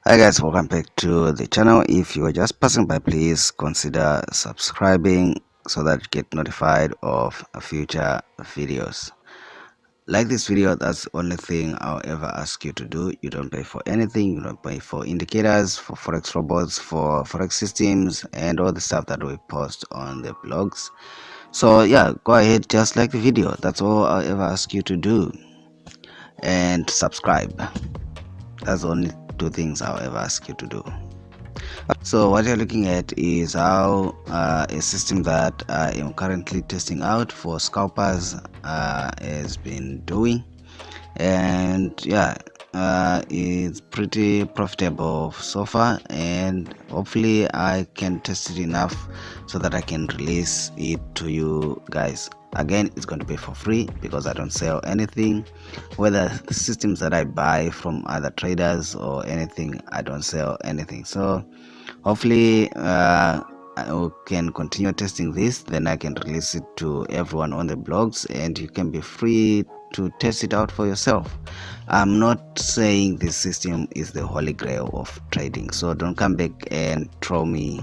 Hi guys, welcome back to the channel. If you are just passing by, please consider subscribing so that you get notified of future videos. Like this video, that's the only thing I'll ever ask you to do. You don't pay for anything. You don't pay for indicators, for forex robots, for forex systems, and all the stuff that we post on the blogs. So yeah, go ahead, just like the video. That's all I'll ever ask you to do, and subscribe. That's the only two things I'll ever ask you to do. So what you're looking at is how a system that I am currently testing out for scalpers has been doing, and yeah, it's pretty profitable so far, and hopefully I can test it enough so that I can release it to you guys. Again, it's going to be for free because I don't sell anything, whether the systems that I buy from other traders or anything. I don't sell anything. So hopefully I can continue testing this, then I can release it to everyone on the blogs and you can be free to test it out for yourself. I'm not saying this system is the holy grail of trading, so don't come back and throw me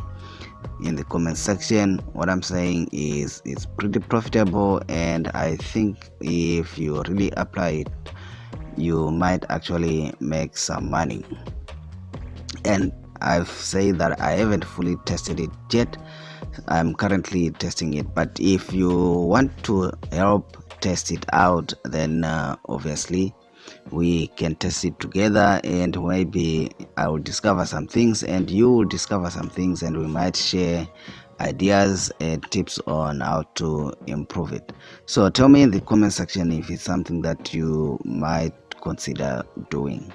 in the comment section. What I'm saying is it's pretty profitable, and I think if you really apply it, you might actually make some money. And I've said that I haven't fully tested it yet. I'm currently testing it, but if you want to help test it out, then obviously we can test it together, and maybe I will discover some things and you will discover some things, and we might share ideas and tips on how to improve it. So tell me in the comment section if it's something that you might consider doing.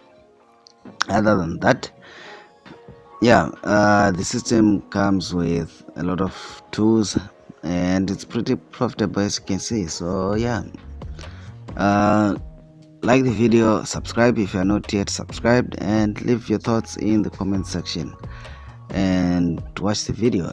Other than that, yeah, the system comes with a lot of tools and it's pretty profitable, as you can see. So yeah, like the video, subscribe if you are not yet subscribed, and leave your thoughts in the comment section and watch the video.